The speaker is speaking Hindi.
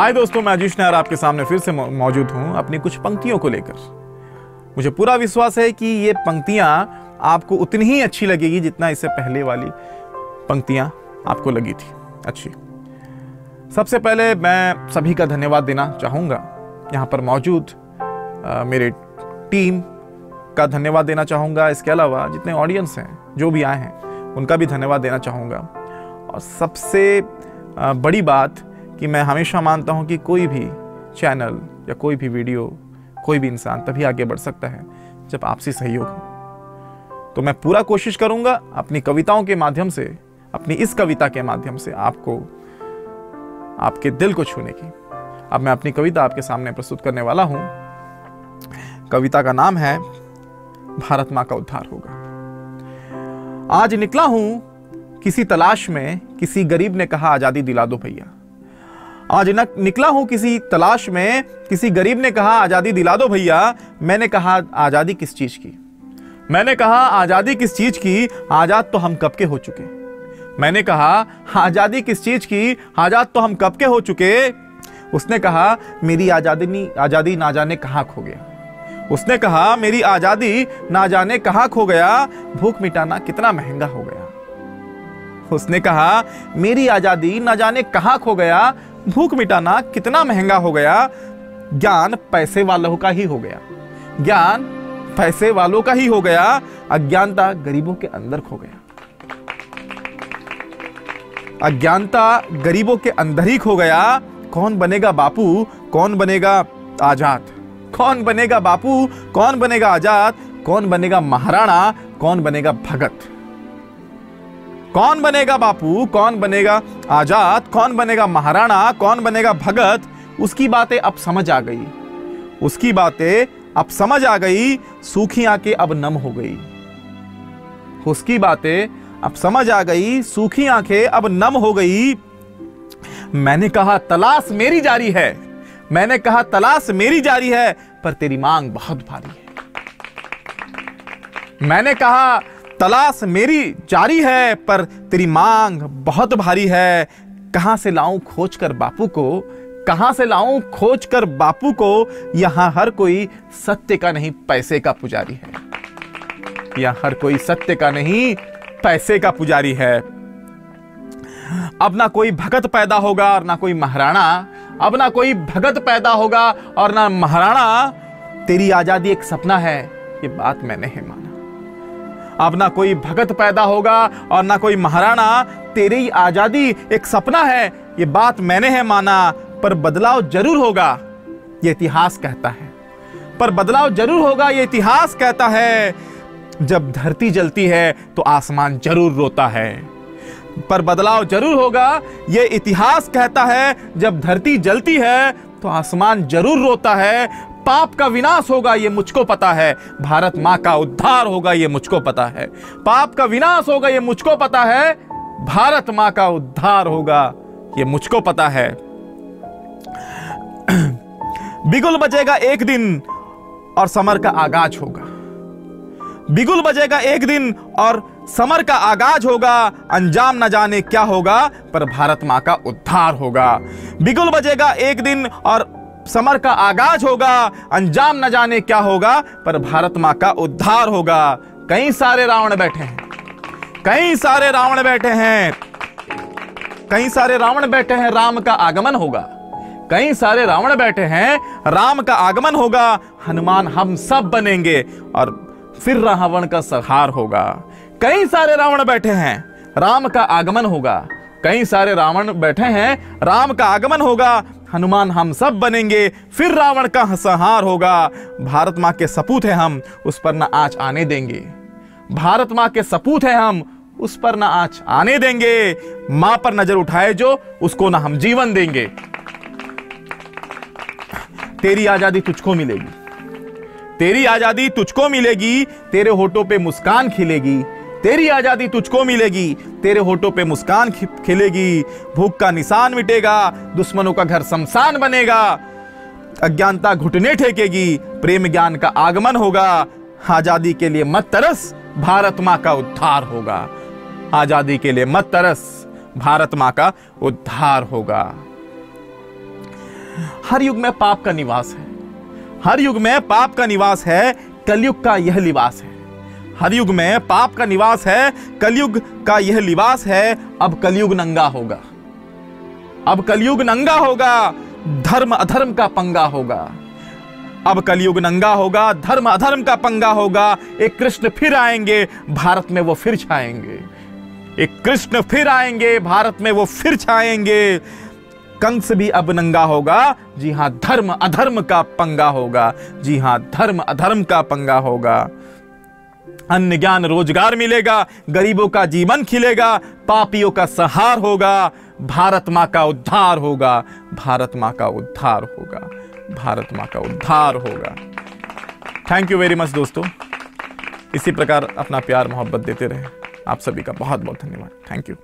हाय दोस्तों, मैं अजीश नायर आपके सामने फिर से मौजूद हूं अपनी कुछ पंक्तियों को लेकर। मुझे पूरा विश्वास है कि ये पंक्तियां आपको उतनी ही अच्छी लगेगी जितना इससे पहले वाली पंक्तियां आपको लगी थी अच्छी। सबसे पहले मैं सभी का धन्यवाद देना चाहूँगा, यहाँ पर मौजूद मेरे टीम का धन्यवाद देना चाहूँगा। इसके अलावा जितने ऑडियंस हैं, जो भी आए हैं, उनका भी धन्यवाद देना चाहूँगा। और सबसे बड़ी बात कि मैं हमेशा मानता हूँ कि कोई भी चैनल या कोई भी वीडियो, कोई भी इंसान तभी आगे बढ़ सकता है जब आपसी सहयोग हो। तो मैं पूरा कोशिश करूँगा अपनी कविताओं के माध्यम से, अपनी इस कविता के माध्यम से आपको, आपके दिल को छूने की। अब मैं अपनी कविता आपके सामने प्रस्तुत करने वाला हूँ। कविता का नाम है भारत माँ का उद्धार होगा। आज निकला हूँ किसी तलाश में, किसी गरीब ने कहा आजादी दिला दो भैया। आज निकला हूं किसी तलाश में, किसी गरीब ने कहा आजादी दिला दो भैया। मैंने कहा आजादी किस चीज की? मैंने कहा आजादी किस चीज की? आजाद तो हम कब के हो चुके। मैंने कहा आजादी किस चीज की? आजाद तो हम कब के हो चुके। उसने कहा मेरी आजादी ना जाने कहां खो गया। उसने कहा मेरी आजादी ना जाने कहां खो गया। भूख मिटाना कितना महंगा हो गया। उसने कहा मेरी आजादी ना जाने कहां खो गया। भूख मिटाना कितना महंगा हो गया। ज्ञान पैसे वालों का ही हो गया। ज्ञान पैसे वालों का ही हो गया। अज्ञानता गरीबों के अंदर खो गया। अज्ञानता गरीबों के अंदर ही खो गया। कौन बनेगा बापू, कौन बनेगा आजाद? कौन बनेगा बापू, कौन बनेगा आजाद? कौन बनेगा महाराणा, कौन बनेगा भगत? कौन बनेगा बापू, कौन बनेगा आजाद? कौन बनेगा महाराणा, कौन बनेगा भगत? उसकी बातें अब समझ आ गई। उसकी बातें अब समझ आ गई। सूखी आंखें अब नम हो गई। उसकी बातें अब समझ आ गई। सूखी आंखें अब नम हो गई। मैंने कहा तलाश मेरी जारी है। मैंने कहा तलाश मेरी जारी है, पर तेरी मांग बहुत भारी है। मैंने कहा तलाश मेरी जारी है, पर तेरी मांग बहुत भारी है। कहां से लाऊं खोज कर बापू को, कहां से लाऊं खोज कर बापू को। यहां हर कोई सत्य का नहीं पैसे का पुजारी है। यहां हर कोई सत्य का नहीं पैसे का पुजारी है। अब ना कोई भगत पैदा होगा और ना कोई महाराणा। अब ना कोई भगत पैदा होगा और ना महाराणा। तेरी आजादी एक सपना है, ये बात मैंने है माना। अब ना कोई भगत पैदा होगा और ना कोई महाराणा। तेरी आजादी एक सपना है, ये बात मैंने है माना। पर बदलाव जरूर होगा, ये इतिहास कहता है। पर बदलाव जरूर होगा, ये इतिहास कहता है। जब धरती जलती है तो आसमान जरूर रोता है। पर बदलाव जरूर होगा, ये इतिहास कहता है। जब धरती जलती है तो आसमान जरूर रोता है। पाप का विनाश होगा, ये मुझको पता है। भारत माँ का उद्धार होगा, ये मुझको पता है। पाप का विनाश होगा, ये मुझको पता है। भारत माँ का उद्धार होगा, ये मुझको पता है। बिगुल बजेगा एक दिन और समर का आगाज होगा। बिगुल बजेगा एक दिन और समर का आगाज होगा। अंजाम न जाने क्या होगा, पर भारत माँ का उद्धार होगा। बिगुल बजेगा एक दिन और समर का आगाज होगा। अंजाम न जाने क्या होगा, पर भारत माँ का उद्धार होगा। कई सारे रावण बैठे हैं, कई सारे रावण बैठे हैं, कई सारे रावण बैठे हैं। राम का आगमन होगा। कई सारे रावण बैठे हैं, राम का आगमन होगा। हनुमान हम सब बनेंगे और फिर रावण का संहार होगा। कई सारे रावण बैठे हैं, राम का आगमन होगा। कई सारे रावण बैठे हैं, राम का आगमन होगा। हनुमान हम सब बनेंगे, फिर रावण का संहार होगा। भारत माँ के सपूत हैं हम, उस पर ना आँच आने देंगे। भारत माँ के सपूत हैं हम, उस पर ना आँच आने देंगे। माँ पर नजर उठाए जो, उसको ना हम जीवन देंगे। तेरी आजादी तुझको मिलेगी। तेरी आजादी तुझको मिलेगी। तेरे होठों पे मुस्कान खिलेगी। तेरी आजादी तुझको मिलेगी। तेरे होठों पे मुस्कान खिलेगी। भूख का निशान मिटेगा, दुश्मनों का घर शमशान बनेगा। अज्ञानता घुटने टेकेगी, प्रेम ज्ञान का आगमन होगा। आजादी के लिए मत तरस, भारत माँ का उद्धार होगा। आजादी के लिए मत तरस, भारत माँ का उद्धार होगा। हर युग में पाप का निवास है, हर युग में पाप का निवास है, कलयुग का यह लिबास है। हर युग में पाप का निवास है, कलयुग का यह लिबास है। अब कलयुग नंगा होगा, अब कलयुग नंगा होगा, धर्म अधर्म का पंगा होगा। अब कलयुग नंगा होगा, धर्म अधर्म का पंगा होगा। एक कृष्ण फिर आएंगे, भारत में वो फिर छाएंगे। एक कृष्ण फिर आएंगे, भारत में वो फिर छाएंगे। कंस भी अब नंगा होगा, जी हां, धर्म अधर्म का पंगा होगा। जी हां, धर्म अधर्म का पंगा होगा। अन्न ज्ञान रोजगार मिलेगा, गरीबों का जीवन खिलेगा, पापियों का संहार होगा, भारत मां का उद्धार होगा, भारत मां का उद्धार होगा, भारत मां का उद्धार होगा। थैंक यू वेरी मच दोस्तों, इसी प्रकार अपना प्यार मोहब्बत देते रहे। आप सभी का बहुत बहुत धन्यवाद। Thank you.